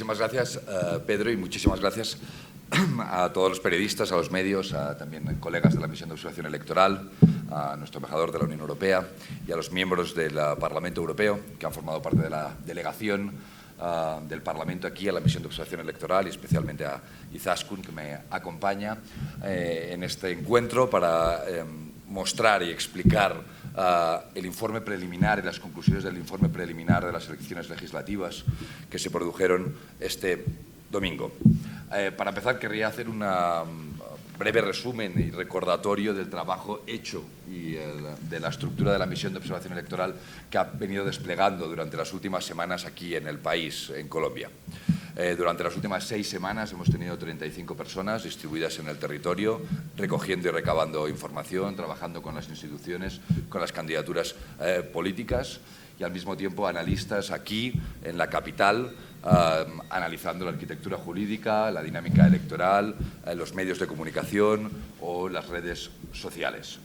Muchísimas gracias, Pedro, y muchísimas gracias a todos los periodistas, a los medios, a también colegas de la Misión de Observación Electoral, a nuestro embajador de la Unión Europea y a los miembros del Parlamento Europeo que han formado parte de la delegación del Parlamento aquí a la Misión de Observación Electoral, y especialmente a Izaskun, que me acompaña en este encuentro para mostrar y explicar el informe preliminar y las conclusiones del informe preliminar de las elecciones legislativas que se produjeron este domingo. Para empezar, querría hacer un breve resumen y recordatorio del trabajo hecho y de la estructura de la Misión de Observación Electoral que ha venido desplegando durante las últimas semanas aquí en el país, en Colombia. Durante las últimas 6 semanas hemos tenido 35 personas distribuidas en el territorio, recogiendo y recabando información, trabajando con las instituciones, con las candidaturas políticas, y al mismo tiempo analistas aquí en la capital, analizando la arquitectura jurídica, la dinámica electoral, los medios de comunicación o las redes sociales.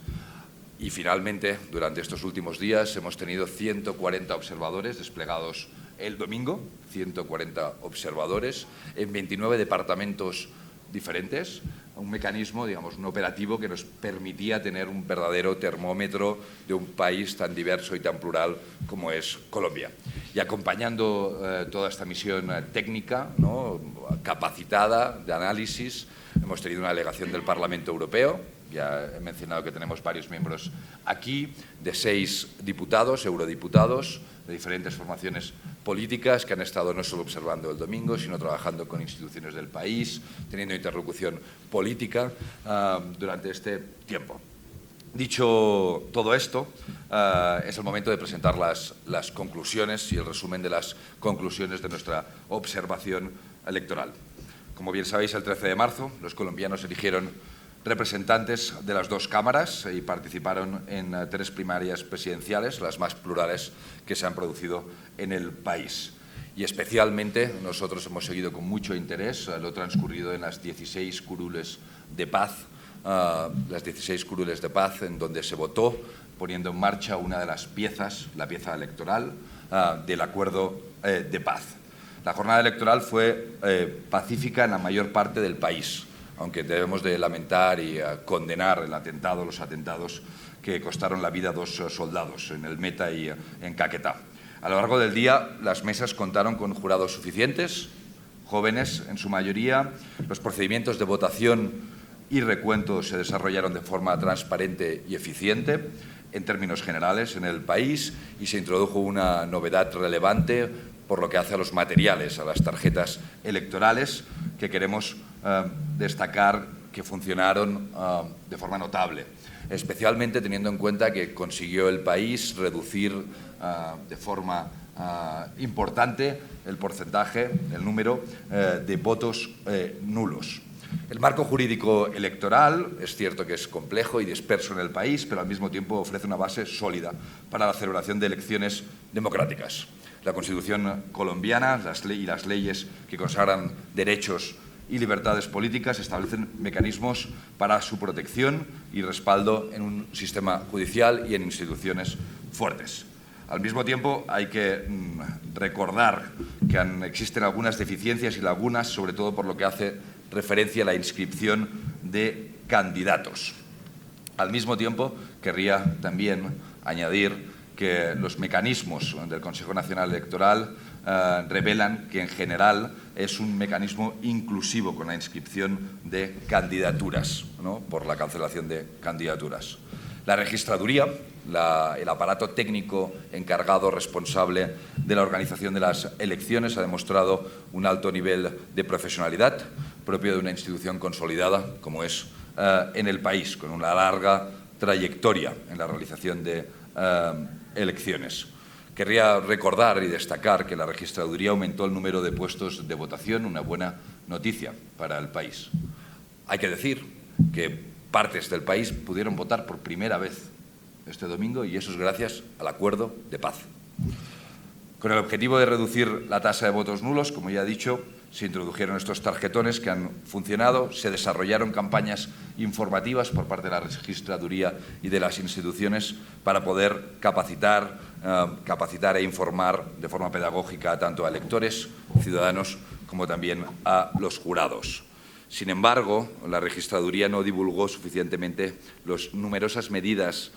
Y finalmente, durante estos últimos días hemos tenido 140 observadores desplegados el domingo, 140 observadores en 29 departamentos diferentes, un mecanismo, digamos, un operativo que nos permitía tener un verdadero termómetro de un país tan diverso y tan plural como es Colombia. Y acompañando toda esta misión técnica, ¿no?, capacitada de análisis, hemos tenido una delegación del Parlamento Europeo. Ya he mencionado que tenemos varios miembros aquí, de 6 diputados, eurodiputados, de diferentes formaciones políticas que han estado no solo observando el domingo, sino trabajando con instituciones del país, teniendo interlocución política durante este tiempo. Dicho todo esto, es el momento de presentar las conclusiones y el resumen de las conclusiones de nuestra observación electoral. Como bien sabéis, el 13 de marzo los colombianos eligieron representantes de las 2 cámaras y participaron en 3 primarias presidenciales, las más plurales que se han producido en el país. Y especialmente nosotros hemos seguido con mucho interés lo transcurrido en las 16 curules de paz, en donde se votó poniendo en marcha una de las piezas, la pieza electoral del acuerdo de paz. La jornada electoral fue pacífica en la mayor parte del país, aunque debemos de lamentar y condenar los atentados que costaron la vida a 2 soldados en el Meta y en Caquetá. A lo largo del día, las mesas contaron con jurados suficientes, jóvenes en su mayoría. Los procedimientos de votación y recuento se desarrollaron de forma transparente y eficiente en términos generales en el país, y se introdujo una novedad relevante por lo que hace a los materiales, a las tarjetas electorales, que queremos destacar que funcionaron de forma notable, especialmente teniendo en cuenta que consiguió el país reducir de forma importante el porcentaje, el número de votos nulos. El marco jurídico electoral es cierto que es complejo y disperso en el país, pero al mismo tiempo ofrece una base sólida para la celebración de elecciones democráticas. La Constitución colombiana y las leyes que consagran derechos y libertades políticas establecen mecanismos para su protección y respaldo en un sistema judicial y en instituciones fuertes. Al mismo tiempo, hay que recordar que existen algunas deficiencias y lagunas, sobre todo por lo que hace referencia a la inscripción de candidatos. Al mismo tiempo, querría también añadir que los mecanismos del Consejo Nacional Electoral revelan que en general es un mecanismo inclusivo con la inscripción de candidaturas, ¿no?, por la cancelación de candidaturas. La registraduría, el aparato técnico encargado, responsable de la organización de las elecciones, ha demostrado un alto nivel de profesionalidad propio de una institución consolidada como es en el país, con una larga trayectoria en la realización de elecciones. Querría recordar y destacar que la registraduría aumentó el número de puestos de votación, una buena noticia para el país. Hay que decir que partes del país pudieron votar por primera vez este domingo, y eso es gracias al acuerdo de paz. Con el objetivo de reducir la tasa de votos nulos, como ya he dicho, se introdujeron estos tarjetones que han funcionado, se desarrollaron campañas informativas por parte de la registraduría y de las instituciones para poder capacitar e informar de forma pedagógica tanto a electores, ciudadanos como también a los jurados. Sin embargo, la Registraduría no divulgó suficientemente las numerosas medidas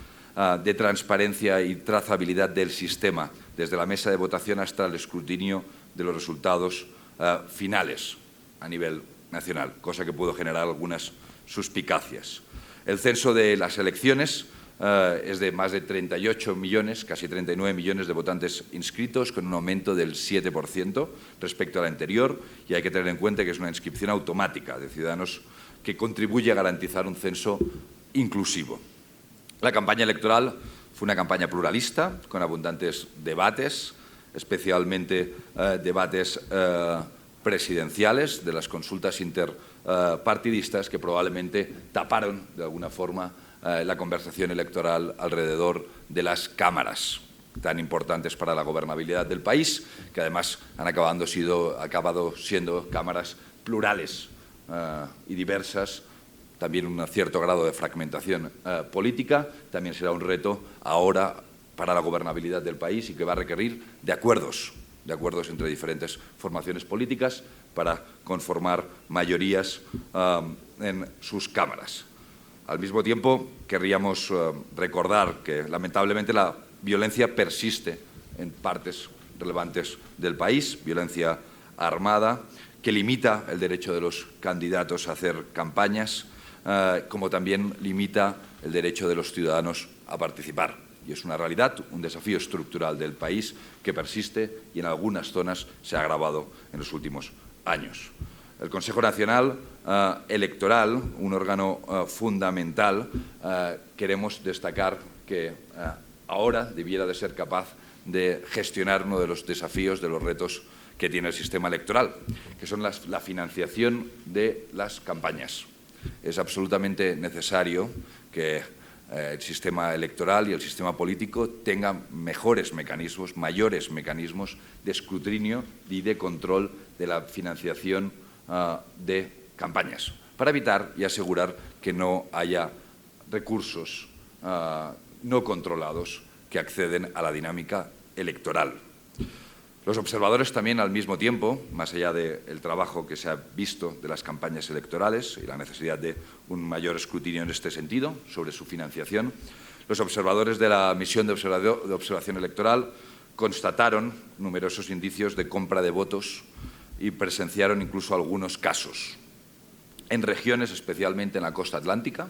de transparencia y trazabilidad del sistema, desde la mesa de votación hasta el escrutinio de los resultados finales a nivel nacional, cosa que pudo generar algunas suspicacias. El censo de las elecciones es de más de 38 millones, casi 39 millones de votantes inscritos, con un aumento del 7% respecto al anterior, y hay que tener en cuenta que es una inscripción automática de ciudadanos que contribuye a garantizar un censo inclusivo. La campaña electoral fue una campaña pluralista, con abundantes debates, especialmente debates presidenciales de las consultas interpartidistas que probablemente taparon de alguna forma la conversación electoral alrededor de las cámaras tan importantes para la gobernabilidad del país, que además han acabado siendo cámaras plurales y diversas, también un cierto grado de fragmentación política. También será un reto ahora para la gobernabilidad del país y que va a requerir de acuerdos entre diferentes formaciones políticas para conformar mayorías en sus cámaras. Al mismo tiempo, querríamos recordar que, lamentablemente, la violencia persiste en partes relevantes del país, violencia armada, que limita el derecho de los candidatos a hacer campañas, como también limita el derecho de los ciudadanos a participar. Y es una realidad, un desafío estructural del país que persiste y en algunas zonas se ha agravado en los últimos años. El Consejo Nacional Electoral, un órgano fundamental, queremos destacar que ahora debiera de ser capaz de gestionar uno de los desafíos, de los retos que tiene el sistema electoral, que son la financiación de las campañas. Es absolutamente necesario que el sistema electoral y el sistema político tengan mejores mecanismos, mayores mecanismos de escrutinio y de control de la financiación de campañas, para evitar y asegurar que no haya recursos no controlados que acceden a la dinámica electoral. Los observadores también, al mismo tiempo, más allá del trabajo que se ha visto de las campañas electorales y la necesidad de un mayor escrutinio en este sentido sobre su financiación, los observadores de la misión de observación electoral constataron numerosos indicios de compra de votos y presenciaron incluso algunos casos en regiones, especialmente en la costa atlántica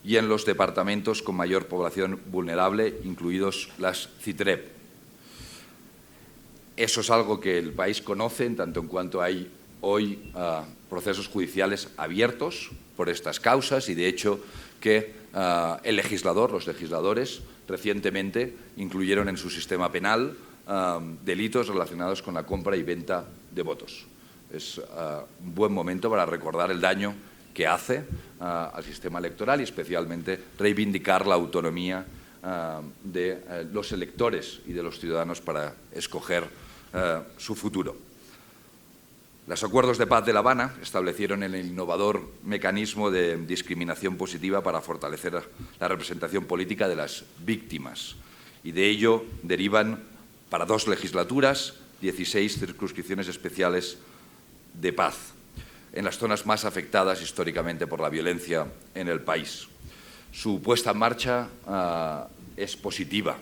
y en los departamentos con mayor población vulnerable, incluidos las CITREP. Eso es algo que el país conoce, en tanto en cuanto hay hoy procesos judiciales abiertos por estas causas y, de hecho, que los legisladores, recientemente incluyeron en su sistema penal delitos relacionados con la compra y venta de votos. Es un buen momento para recordar el daño que hace al sistema electoral y especialmente reivindicar la autonomía de los electores y de los ciudadanos para escoger su futuro. Los acuerdos de paz de La Habana establecieron el innovador mecanismo de discriminación positiva para fortalecer la representación política de las víctimas, y de ello derivan para 2 legislaturas 16 circunscripciones especiales de paz en las zonas más afectadas históricamente por la violencia en el país. Su puesta en marcha es positiva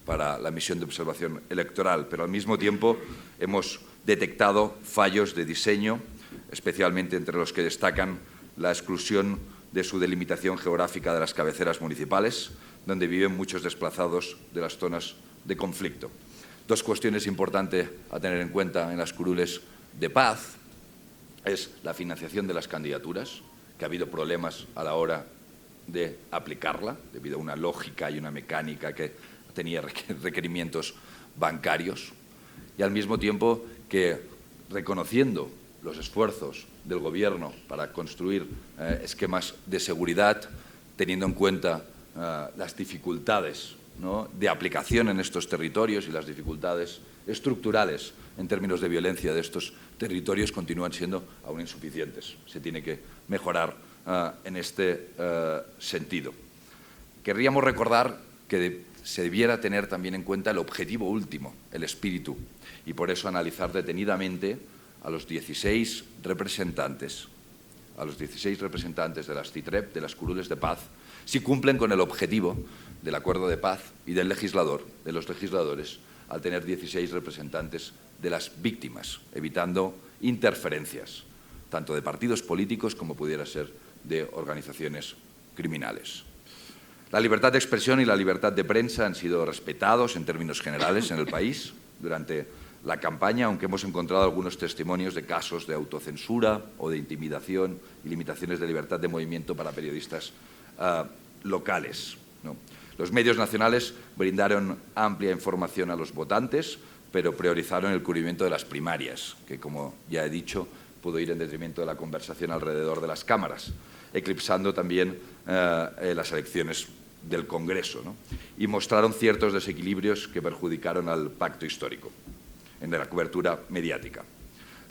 para la misión de observación electoral, pero al mismo tiempo hemos detectado fallos de diseño, especialmente entre los que destacan la exclusión de su delimitación geográfica de las cabeceras municipales, donde viven muchos desplazados de las zonas de conflicto. 2 cuestiones importantes a tener en cuenta en las curules de paz es la financiación de las candidaturas, que ha habido problemas a la hora de aplicarla, debido a una lógica y una mecánica que tenía requerimientos bancarios, y al mismo tiempo que, reconociendo los esfuerzos del Gobierno para construir esquemas de seguridad, teniendo en cuenta las dificultades, ¿no?, de aplicación en estos territorios y las dificultades estructurales en términos de violencia de estos territorios, continúan siendo aún insuficientes. Se tiene que mejorar en este sentido. Querríamos recordar que se debiera tener también en cuenta el objetivo último, el espíritu, y por eso analizar detenidamente a los 16 representantes de las CITREP, de las curules de paz, si cumplen con el objetivo del acuerdo de paz y del legislador, de los legisladores, al tener 16 representantes de las víctimas, evitando interferencias, tanto de partidos políticos como pudiera ser de organizaciones criminales. La libertad de expresión y la libertad de prensa han sido respetados en términos generales en el país durante la campaña, aunque hemos encontrado algunos testimonios de casos de autocensura o de intimidación y limitaciones de libertad de movimiento para periodistas locales, ¿no? Los medios nacionales brindaron amplia información a los votantes, pero priorizaron el cubrimiento de las primarias, que, como ya he dicho, pudo ir en detrimento de la conversación alrededor de las cámaras, eclipsando también las elecciones del Congreso, ¿no? Y mostraron ciertos desequilibrios que perjudicaron al pacto histórico en la cobertura mediática.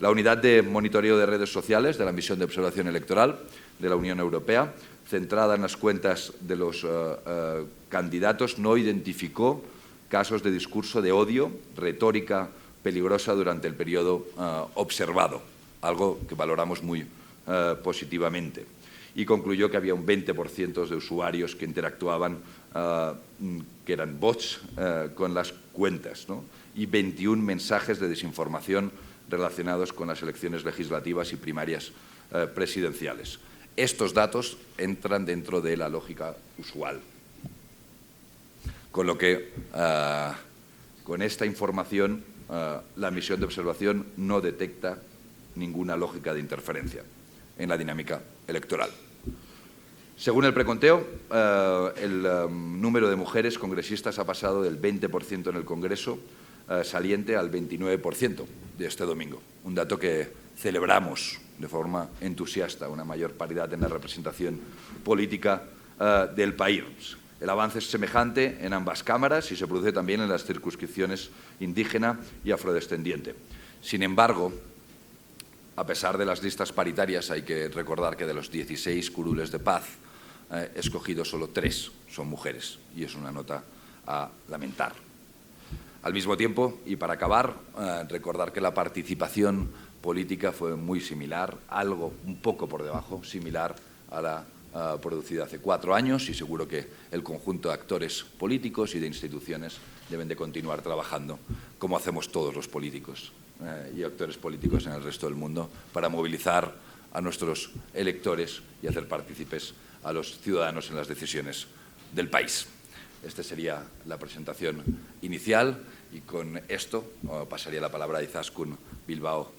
La unidad de monitoreo de redes sociales de la Misión de Observación Electoral de la Unión Europea, centrada en las cuentas de los candidatos, no identificó casos de discurso de odio, retórica peligrosa durante el periodo observado, algo que valoramos muy positivamente. Y concluyó que había un 20% de usuarios que interactuaban, que eran bots, con las cuentas, ¿no? Y 21 mensajes de desinformación relacionados con las elecciones legislativas y primarias presidenciales. Estos datos entran dentro de la lógica usual. Con lo que, con esta información, la misión de observación no detecta ninguna lógica de interferencia en la dinámica electoral. Según el preconteo, el número de mujeres congresistas ha pasado del 20% en el Congreso saliente al 29% de este domingo, un dato que celebramos de forma entusiasta, una mayor paridad en la representación política del país. El avance es semejante en ambas cámaras y se produce también en las circunscripciones indígena y afrodescendiente. Sin embargo, a pesar de las listas paritarias, hay que recordar que de los 16 curules de paz escogidos, solo 3 son mujeres, y es una nota a lamentar. Al mismo tiempo, y para acabar, recordar que la participación política fue muy similar, algo un poco por debajo, similar a la producida hace 4 años, y seguro que el conjunto de actores políticos y de instituciones deben de continuar trabajando, como hacemos todos los políticos y actores políticos en el resto del mundo, para movilizar a nuestros electores y hacer partícipes a los ciudadanos en las decisiones del país. Esta sería la presentación inicial, y con esto pasaría la palabra a Izaskun Bilbao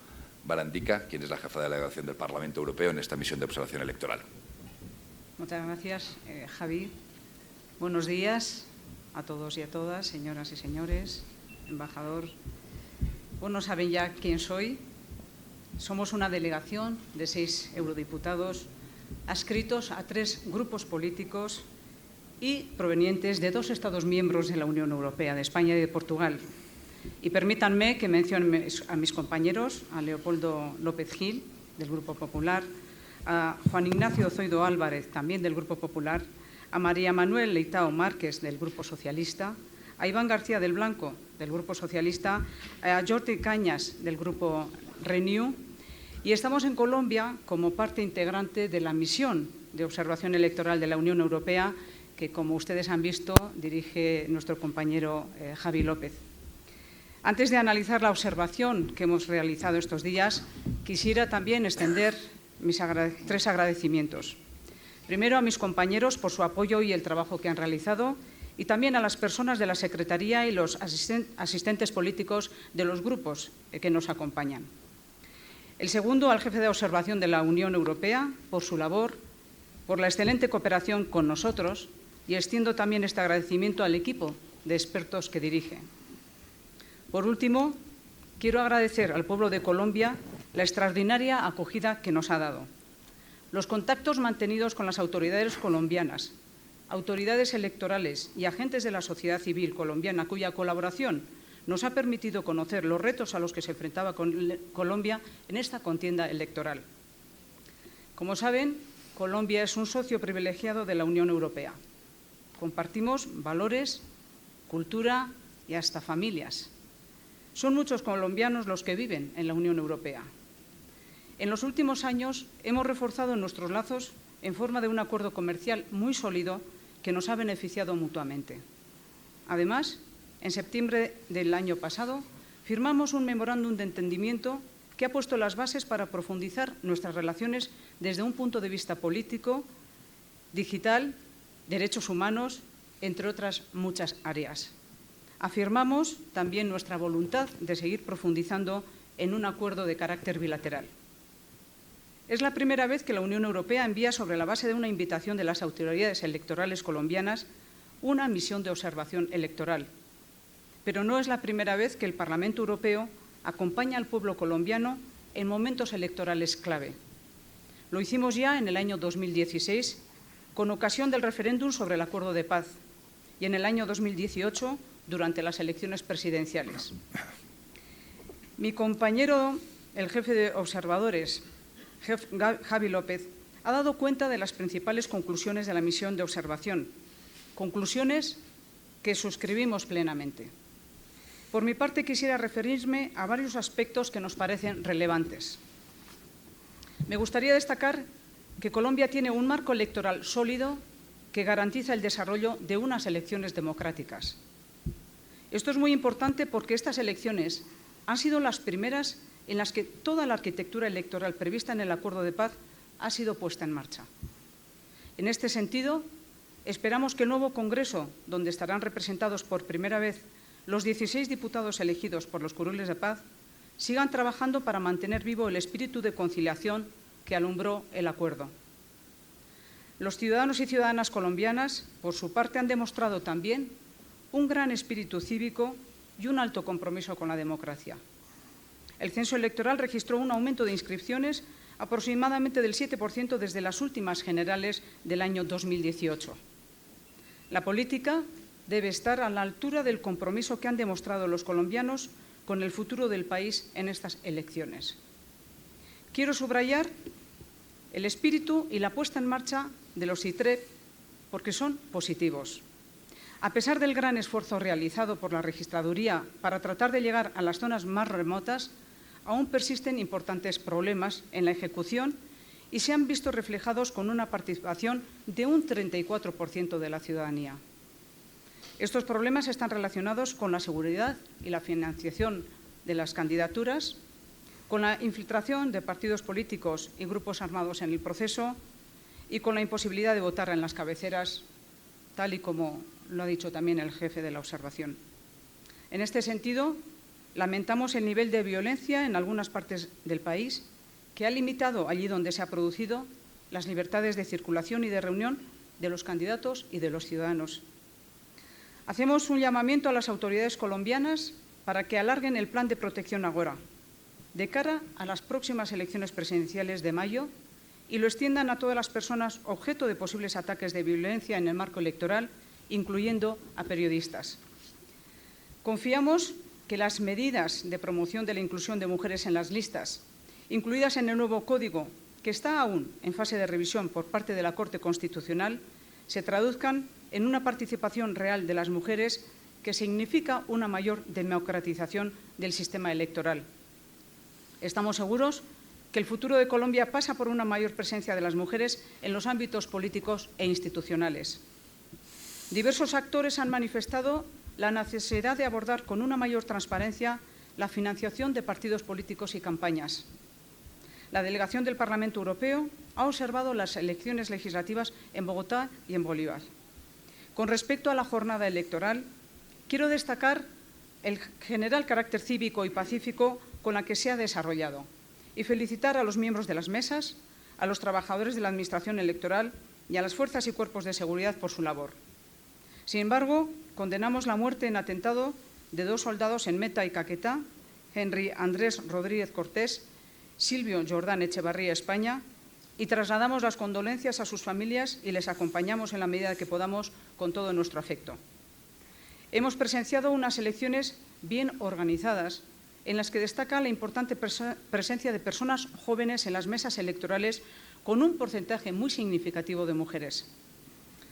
Barandica, quien es la jefa de la delegación del Parlamento Europeo en esta misión de observación electoral. Muchas gracias, Javi. Buenos días a todos y a todas, señoras y señores, embajador. Bueno, saben ya quién soy. Somos una delegación de 6 eurodiputados adscritos a 3 grupos políticos y provenientes de 2 Estados miembros de la Unión Europea, de España y de Portugal. Y permítanme que mencione a mis compañeros, a Leopoldo López Gil, del Grupo Popular, a Juan Ignacio Zoido Álvarez, también del Grupo Popular, a María Manuel Leitao Márquez, del Grupo Socialista, a Iván García del Blanco, del Grupo Socialista, a Jordi Cañas, del Grupo Renew. Y estamos en Colombia como parte integrante de la misión de observación electoral de la Unión Europea, que, como ustedes han visto, dirige nuestro compañero Javi López. Antes de analizar la observación que hemos realizado estos días, quisiera también extender mis 3 agradecimientos. Primero, a mis compañeros por su apoyo y el trabajo que han realizado, y también a las personas de la Secretaría y los asistentes políticos de los grupos que nos acompañan. El segundo, al jefe de observación de la Unión Europea por su labor, por la excelente cooperación con nosotros, y extiendo también este agradecimiento al equipo de expertos que dirige. Por último, quiero agradecer al pueblo de Colombia la extraordinaria acogida que nos ha dado. Los contactos mantenidos con las autoridades colombianas, autoridades electorales y agentes de la sociedad civil colombiana, cuya colaboración nos ha permitido conocer los retos a los que se enfrentaba Colombia en esta contienda electoral. Como saben, Colombia es un socio privilegiado de la Unión Europea. Compartimos valores, cultura y hasta familias. Son muchos colombianos los que viven en la Unión Europea. En los últimos años hemos reforzado nuestros lazos en forma de un acuerdo comercial muy sólido que nos ha beneficiado mutuamente. Además, en septiembre del año pasado, firmamos un memorándum de entendimiento que ha puesto las bases para profundizar nuestras relaciones desde un punto de vista político, digital, derechos humanos, entre otras muchas áreas. Afirmamos también nuestra voluntad de seguir profundizando en un acuerdo de carácter bilateral. Es la primera vez que la Unión Europea envía, sobre la base de una invitación de las autoridades electorales colombianas, una misión de observación electoral. Pero no es la primera vez que el Parlamento Europeo acompaña al pueblo colombiano en momentos electorales clave. Lo hicimos ya en el año 2016, con ocasión del referéndum sobre el acuerdo de paz, y en el año 2018, durante las elecciones presidenciales. Mi compañero, el jefe de observadores, Javi López, ha dado cuenta de las principales conclusiones de la misión de observación, conclusiones que suscribimos plenamente. Por mi parte, quisiera referirme a varios aspectos que nos parecen relevantes. Me gustaría destacar que Colombia tiene un marco electoral sólido que garantiza el desarrollo de unas elecciones democráticas. Esto es muy importante porque estas elecciones han sido las primeras en las que toda la arquitectura electoral prevista en el Acuerdo de Paz ha sido puesta en marcha. En este sentido, esperamos que el nuevo Congreso, donde estarán representados por primera vez los 16 diputados elegidos por los curules de paz, sigan trabajando para mantener vivo el espíritu de conciliación que alumbró el acuerdo. Los ciudadanos y ciudadanas colombianas, por su parte, han demostrado también un gran espíritu cívico y un alto compromiso con la democracia. El censo electoral registró un aumento de inscripciones aproximadamente del 7% desde las últimas generales del año 2018. La política debe estar a la altura del compromiso que han demostrado los colombianos con el futuro del país en estas elecciones. Quiero subrayar el espíritu y la puesta en marcha de los ITREP porque son positivos. A pesar del gran esfuerzo realizado por la Registraduría para tratar de llegar a las zonas más remotas, aún persisten importantes problemas en la ejecución y se han visto reflejados con una participación de un 34% de la ciudadanía. Estos problemas están relacionados con la seguridad y la financiación de las candidaturas, con la infiltración de partidos políticos y grupos armados en el proceso y con la imposibilidad de votar en las cabeceras, tal y como lo ha dicho también el jefe de la observación. En este sentido, lamentamos el nivel de violencia en algunas partes del país que ha limitado, allí donde se ha producido, las libertades de circulación y de reunión de los candidatos y de los ciudadanos. Hacemos un llamamiento a las autoridades colombianas para que alarguen el plan de protección Agora de cara a las próximas elecciones presidenciales de mayo y lo extiendan a todas las personas objeto de posibles ataques de violencia en el marco electoral, incluyendo a periodistas. Confiamos que las medidas de promoción de la inclusión de mujeres en las listas, incluidas en el nuevo Código, que está aún en fase de revisión por parte de la Corte Constitucional, se traduzcan en una participación real de las mujeres que significa una mayor democratización del sistema electoral. Estamos seguros que el futuro de Colombia pasa por una mayor presencia de las mujeres en los ámbitos políticos e institucionales. Diversos actores han manifestado la necesidad de abordar con una mayor transparencia la financiación de partidos políticos y campañas. La delegación del Parlamento Europeo ha observado las elecciones legislativas en Bogotá y en Bolívar. Con respecto a la jornada electoral, quiero destacar el general carácter cívico y pacífico con la que se ha desarrollado y felicitar a los miembros de las mesas, a los trabajadores de la Administración electoral y a las fuerzas y cuerpos de seguridad por su labor. Sin embargo, condenamos la muerte en atentado de 2 soldados en Meta y Caquetá, Henry Andrés Rodríguez Cortés, Silvio Jordán Echevarría, España, y trasladamos las condolencias a sus familias y les acompañamos en la medida que podamos con todo nuestro afecto. Hemos presenciado unas elecciones bien organizadas en las que destaca la importante presencia de personas jóvenes en las mesas electorales con un porcentaje muy significativo de mujeres.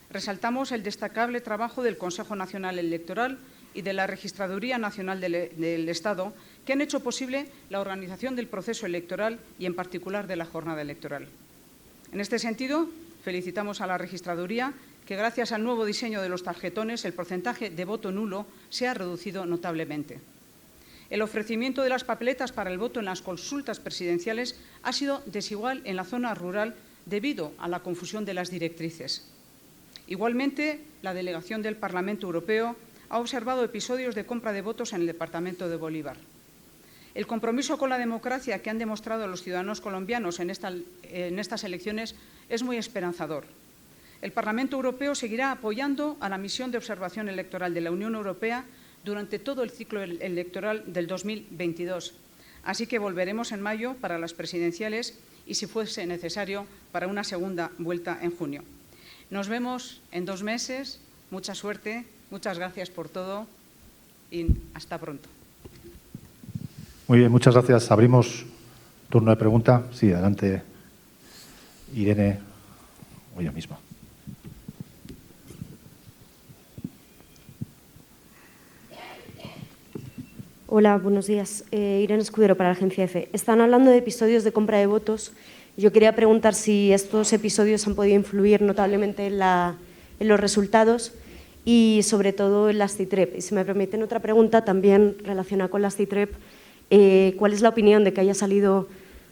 Resaltamos el destacable trabajo del Consejo Nacional Electoral y de la Registraduría Nacional del Estado, que han hecho posible la organización del proceso electoral y, en particular, de la jornada electoral. En este sentido, felicitamos a la Registraduría que, gracias al nuevo diseño de los tarjetones, el porcentaje de voto nulo se ha reducido notablemente. El ofrecimiento de las papeletas para el voto en las consultas presidenciales ha sido desigual en la zona rural debido a la confusión de las directrices. Igualmente, la delegación del Parlamento Europeo ha observado episodios de compra de votos en el departamento de Bolívar. El compromiso con la democracia que han demostrado los ciudadanos colombianos en estas elecciones es muy esperanzador. El Parlamento Europeo seguirá apoyando a la misión de observación electoral de la Unión Europea durante todo el ciclo electoral del 2022. Así que volveremos en mayo para las presidenciales y, si fuese necesario, para una segunda vuelta en junio. Nos vemos en 2 meses. Mucha suerte, muchas gracias por todo y hasta pronto. Muy bien, muchas gracias. Abrimos turno de pregunta. Sí, adelante, Irene, o ella misma. Hola, buenos días. Irene Escudero, para la agencia EFE. Están hablando de episodios de compra de votos. Yo quería preguntar si estos episodios han podido influir notablemente en los resultados y, sobre todo, en las CITREP. Y si me permiten otra pregunta también relacionada con las CITREP, ¿cuál es la opinión de que haya salido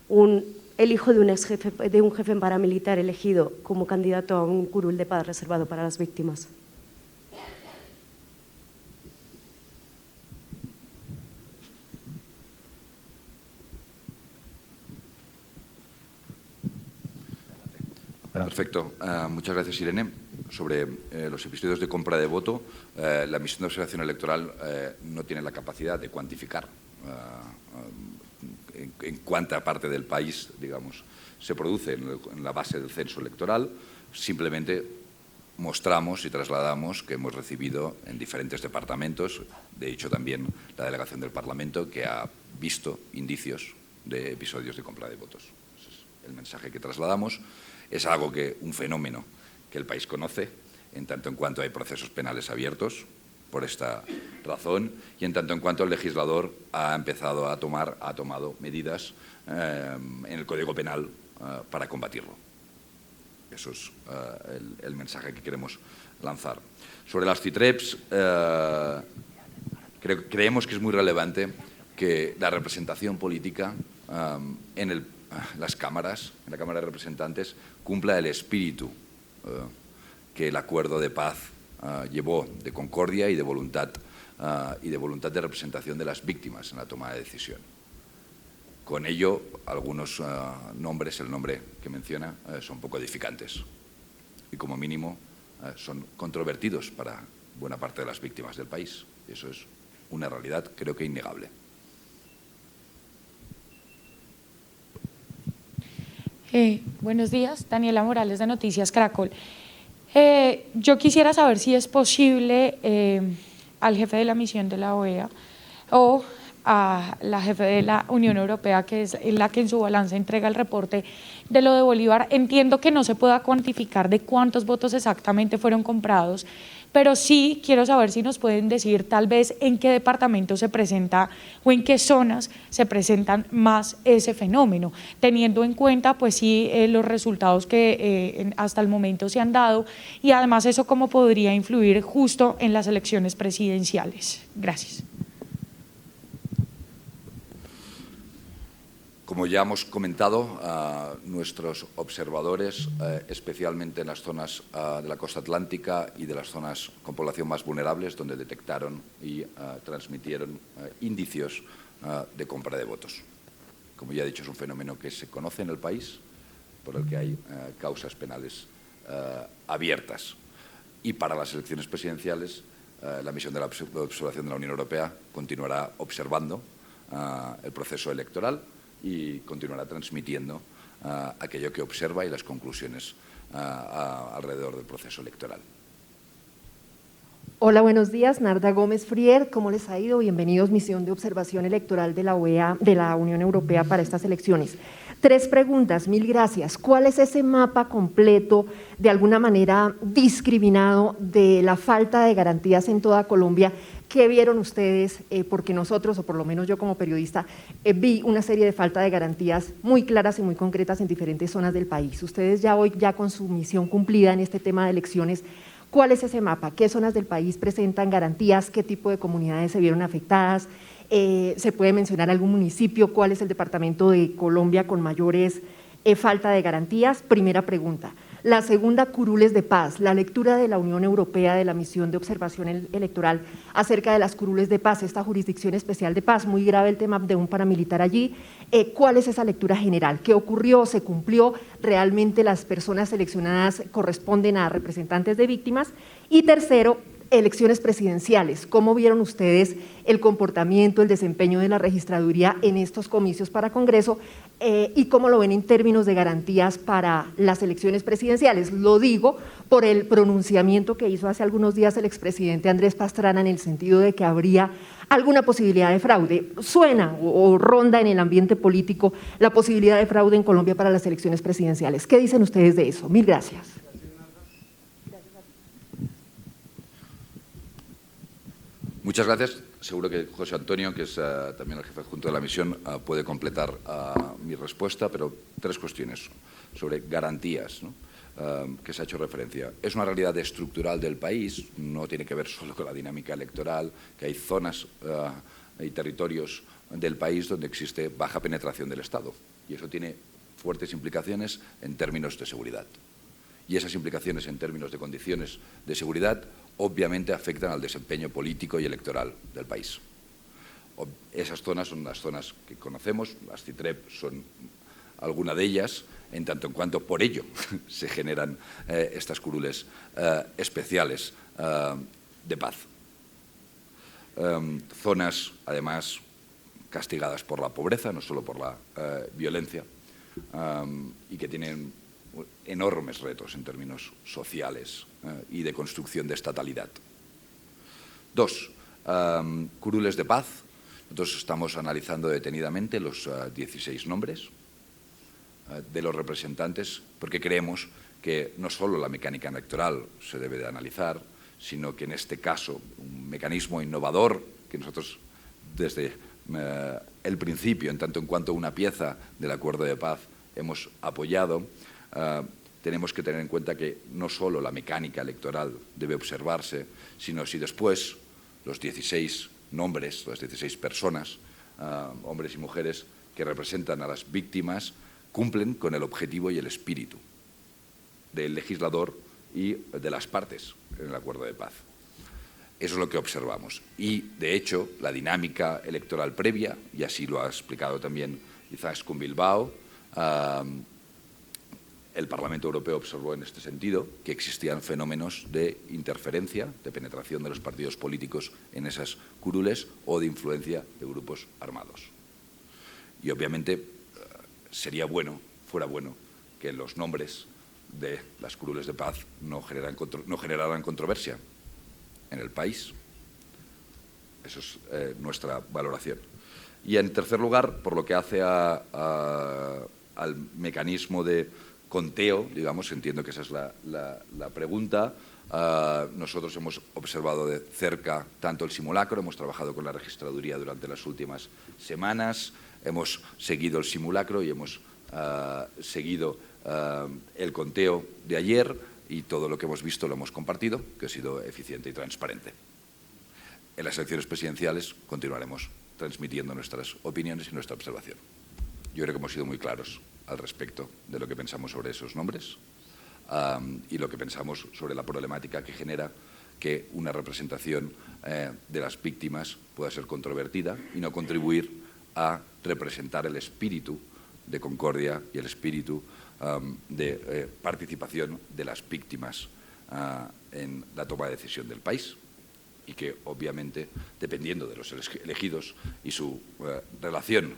el hijo de un jefe paramilitar elegido como candidato a un curul de paz reservado para las víctimas? Perfecto. Muchas gracias, Irene. Sobre los episodios de compra de voto, la misión de observación electoral no tiene la capacidad de cuantificar en cuánta parte del país, digamos, se produce en la base del censo electoral. Simplemente mostramos y trasladamos que hemos recibido en diferentes departamentos, de hecho también la delegación del Parlamento, que ha visto indicios de episodios de compra de votos. Ese es el mensaje que trasladamos. Es algo un fenómeno que el país conoce, en tanto en cuanto hay procesos penales abiertos por esta razón y en tanto en cuanto el legislador ha tomado medidas en el Código Penal para combatirlo. Eso es el mensaje que queremos lanzar. Sobre las CITREPs, creemos que es muy relevante que la representación política en las cámaras, en la Cámara de Representantes, cumpla el espíritu que el acuerdo de paz llevó, de concordia y de voluntad de representación de las víctimas en la toma de decisión. Con ello, algunos nombres, el nombre que menciona, son poco edificantes y, como mínimo, son controvertidos para buena parte de las víctimas del país. Eso es una realidad, creo que innegable. Buenos días, Daniela Morales de Noticias Caracol. Yo quisiera saber si es posible al jefe de la misión de la OEA o a la jefe de la Unión Europea, que es la que en su balance entrega el reporte de lo de Bolívar. Entiendo que no se pueda cuantificar de cuántos votos exactamente fueron comprados, pero sí quiero saber si nos pueden decir tal vez en qué departamento se presenta o en qué zonas se presentan más ese fenómeno, teniendo en cuenta pues sí los resultados que hasta el momento se han dado y además eso cómo podría influir justo en las elecciones presidenciales. Gracias. Como ya hemos comentado, nuestros observadores, especialmente en las zonas de la costa atlántica y de las zonas con población más vulnerables, donde detectaron y transmitieron indicios de compra de votos. Como ya he dicho, es un fenómeno que se conoce en el país, por el que hay causas penales abiertas. Y para las elecciones presidenciales, la misión de la observación de la Unión Europea continuará observando el proceso electoral y continuará transmitiendo aquello que observa y las conclusiones alrededor del proceso electoral. Hola, buenos días. Narda Gómez Frier, ¿cómo les ha ido? Bienvenidos, misión de observación electoral de la OEA, de la Unión Europea para estas elecciones. 3 preguntas, mil gracias. ¿Cuál es ese mapa completo, de alguna manera discriminado, de la falta de garantías en toda Colombia ¿Qué vieron ustedes? Porque nosotros, o por lo menos yo como periodista, vi una serie de falta de garantías muy claras y muy concretas en diferentes zonas del país. Ustedes ya hoy, ya con su misión cumplida en este tema de elecciones, ¿cuál es ese mapa? ¿Qué zonas del país presentan garantías? ¿Qué tipo de comunidades se vieron afectadas? ¿Se puede mencionar algún municipio? ¿Cuál es el departamento de Colombia con mayores falta de garantías? Primera pregunta. La segunda, curules de paz, la lectura de la Unión Europea de la misión de observación electoral acerca de las curules de paz, esta jurisdicción especial de paz, muy grave el tema de un paramilitar allí. ¿Cuál es esa lectura general? ¿Qué ocurrió? ¿Se cumplió? ¿Realmente las personas seleccionadas corresponden a representantes de víctimas? Y tercero, elecciones presidenciales. ¿Cómo vieron ustedes el comportamiento, el desempeño de la registraduría en estos comicios para Congreso y cómo lo ven en términos de garantías para las elecciones presidenciales? Lo digo por el pronunciamiento que hizo hace algunos días el expresidente Andrés Pastrana en el sentido de que habría alguna posibilidad de fraude. Suena o ronda en el ambiente político la posibilidad de fraude en Colombia para las elecciones presidenciales. ¿Qué dicen ustedes de eso? Mil gracias. Muchas gracias. Seguro que José Antonio, que es también el jefe adjunto de la misión, puede completar mi respuesta, pero tres cuestiones sobre garantías, ¿no? Que se ha hecho referencia. Es una realidad estructural del país, no tiene que ver solo con la dinámica electoral, que hay zonas y territorios del país donde existe baja penetración del Estado, y eso tiene fuertes implicaciones en términos de seguridad. Y esas implicaciones en términos de condiciones de seguridad obviamente afectan al desempeño político y electoral del país. Esas zonas son las zonas que conocemos, las CITREP son alguna de ellas, en tanto en cuanto por ello se generan estas curules especiales de paz. Zonas, además, castigadas por la pobreza, no solo por la violencia, y que tienen enormes retos en términos sociales y de construcción de estatalidad. Dos, curules de paz. Nosotros estamos analizando detenidamente los 16 nombres de los representantes, porque creemos que no solo la mecánica electoral se debe de analizar, sino que en este caso un mecanismo innovador que nosotros desde el principio, en tanto en cuanto una pieza del acuerdo de paz, hemos apoyado. Tenemos que tener en cuenta que no solo la mecánica electoral debe observarse, sino si después los 16 nombres, las 16 personas, hombres y mujeres, que representan a las víctimas, cumplen con el objetivo y el espíritu del legislador y de las partes en el acuerdo de paz. Eso es lo que observamos. Y, de hecho, la dinámica electoral previa, y así lo ha explicado también Izaskun Bilbao, el Parlamento Europeo observó en este sentido que existían fenómenos de interferencia, de penetración de los partidos políticos en esas curules o de influencia de grupos armados. Y obviamente fuera bueno que los nombres de las curules de paz no generaran controversia en el país. Eso es nuestra valoración. Y en tercer lugar, por lo que hace al mecanismo de conteo, digamos, entiendo que esa es la pregunta. Nosotros hemos observado de cerca tanto el simulacro, hemos trabajado con la registraduría durante las últimas semanas, hemos seguido el simulacro y hemos seguido el conteo de ayer, y todo lo que hemos visto lo hemos compartido, que ha sido eficiente y transparente. En las elecciones presidenciales continuaremos transmitiendo nuestras opiniones y nuestra observación. Yo creo que hemos sido muy claros al respecto de lo que pensamos sobre esos nombres y lo que pensamos sobre la problemática que genera que una representación de las víctimas pueda ser controvertida y no contribuir a representar el espíritu de concordia y el espíritu de participación de las víctimas en la toma de decisión del país, y que obviamente, dependiendo de los elegidos y su relación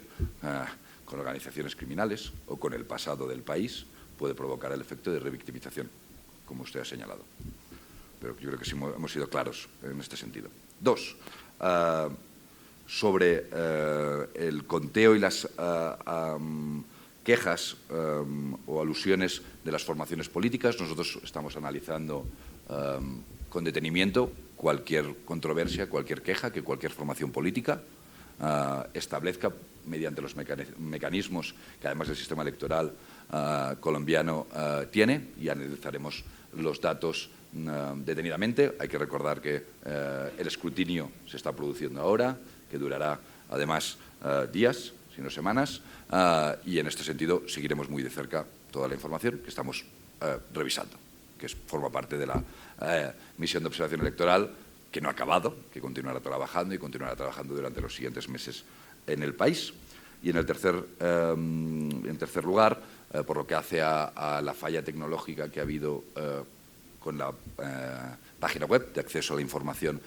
con organizaciones criminales o con el pasado del país, puede provocar el efecto de revictimización, como usted ha señalado. Pero yo creo que sí hemos sido claros en este sentido. Dos, sobre el conteo y las quejas o alusiones de las formaciones políticas. Nosotros estamos analizando con detenimiento cualquier controversia, cualquier queja que cualquier formación política establezca mediante los mecanismos que además el sistema electoral colombiano tiene, y analizaremos los datos detenidamente. Hay que recordar que el escrutinio se está produciendo ahora, que durará además días, si no semanas, y en este sentido seguiremos muy de cerca toda la información que estamos revisando, que forma parte de la misión de observación electoral, que no ha acabado, que continuará trabajando y continuará trabajando durante los siguientes meses en el país. Y en tercer lugar, por lo que hace a la falla tecnológica que ha habido con la página web de acceso a la información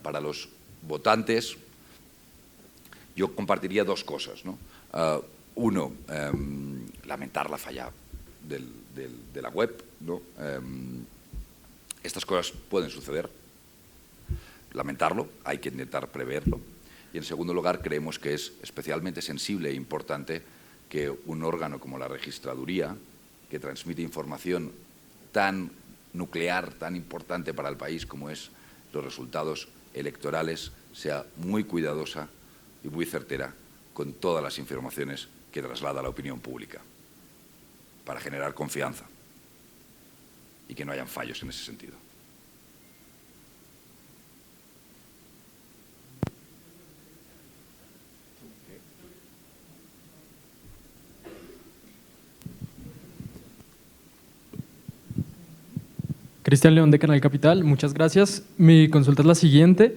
para los votantes, yo compartiría dos cosas, ¿no? Uno, lamentar la falla de la web, ¿no? Estas cosas pueden suceder. Lamentarlo, hay que intentar preverlo. Y en segundo lugar, creemos que es especialmente sensible e importante que un órgano como la Registraduría, que transmite información tan nuclear, tan importante para el país como es los resultados electorales, sea muy cuidadosa y muy certera con todas las informaciones que traslada a la opinión pública, para generar confianza y que no hayan fallos en ese sentido. Cristian León de Canal Capital, muchas gracias. Mi consulta es la siguiente.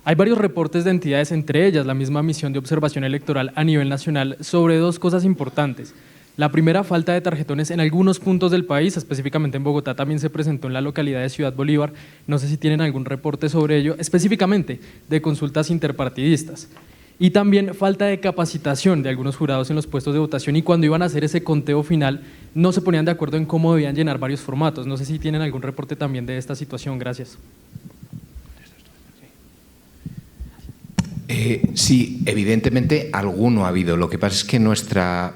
Hay varios reportes de entidades, entre ellas la misma misión de observación electoral a nivel nacional, sobre dos cosas importantes. La primera, falta de tarjetones en algunos puntos del país, específicamente en Bogotá también se presentó en la localidad de Ciudad Bolívar. No sé si tienen algún reporte sobre ello, específicamente de consultas interpartidistas. Y también falta de capacitación de algunos jurados en los puestos de votación, y cuando iban a hacer ese conteo final no se ponían de acuerdo en cómo debían llenar varios formatos. No sé si tienen algún reporte también de esta situación. Gracias. Sí, evidentemente alguno ha habido. Lo que pasa es que nuestra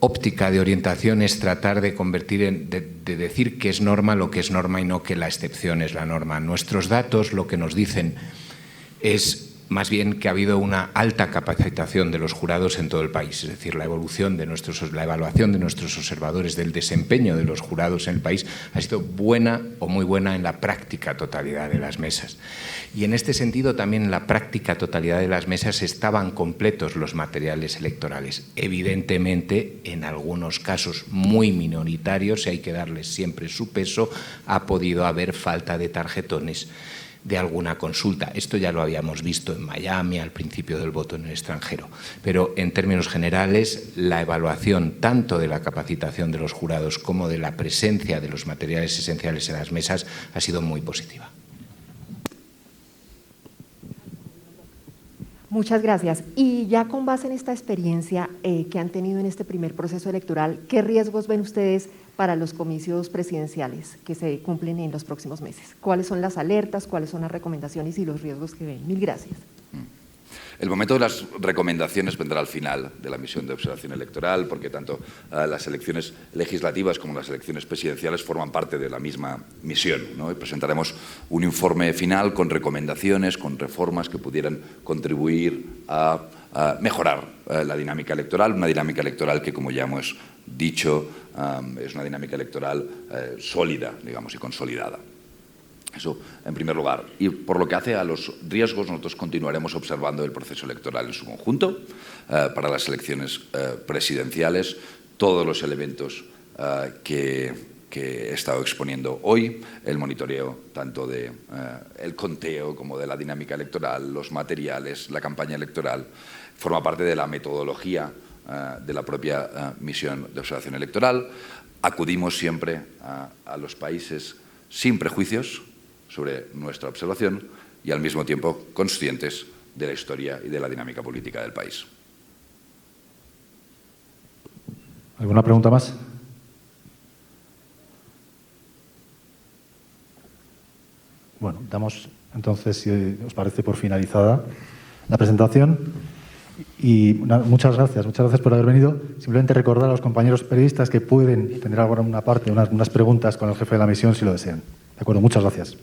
óptica de orientación es tratar de convertir de decir que es norma lo que es norma y no que la excepción es la norma. Nuestros datos lo que nos dicen es más bien que ha habido una alta capacitación de los jurados en todo el país, es decir, la evaluación de nuestros observadores del desempeño de los jurados en el país ha sido buena o muy buena en la práctica totalidad de las mesas. Y en este sentido también en la práctica totalidad de las mesas estaban completos los materiales electorales. Evidentemente, en algunos casos muy minoritarios, y hay que darles siempre su peso, ha podido haber falta de tarjetones de alguna consulta. Esto ya lo habíamos visto en Miami al principio del voto en el extranjero. Pero en términos generales, la evaluación tanto de la capacitación de los jurados como de la presencia de los materiales esenciales en las mesas ha sido muy positiva. Muchas gracias. Y ya con base en esta experiencia que han tenido en este primer proceso electoral, ¿qué riesgos ven ustedes para los comicios presidenciales que se cumplen en los próximos meses? ¿Cuáles son las alertas, cuáles son las recomendaciones y los riesgos que ven? Mil gracias. El momento de las recomendaciones vendrá al final de la misión de observación electoral, porque tanto las elecciones legislativas como las elecciones presidenciales forman parte de la misma misión, ¿no? Y presentaremos un informe final con recomendaciones, con reformas que pudieran contribuir a mejorar la dinámica electoral, una dinámica electoral que, como ya hemos dicho, es una dinámica electoral sólida, digamos, y consolidada. Eso, en primer lugar. Y por lo que hace a los riesgos, nosotros continuaremos observando el proceso electoral en su conjunto. Para las elecciones presidenciales, todos los elementos que he estado exponiendo hoy, el monitoreo tanto del conteo como de la dinámica electoral, los materiales, la campaña electoral, forma parte de la metodología de la propia misión de observación electoral. Acudimos siempre a los países sin prejuicios sobre nuestra observación y al mismo tiempo conscientes de la historia y de la dinámica política del país. ¿Alguna pregunta más? Bueno, damos entonces, si os parece, por finalizada la presentación. Y muchas gracias por haber venido. Simplemente recordar a los compañeros periodistas que pueden tener alguna parte, unas preguntas con el jefe de la misión si lo desean. De acuerdo, muchas gracias.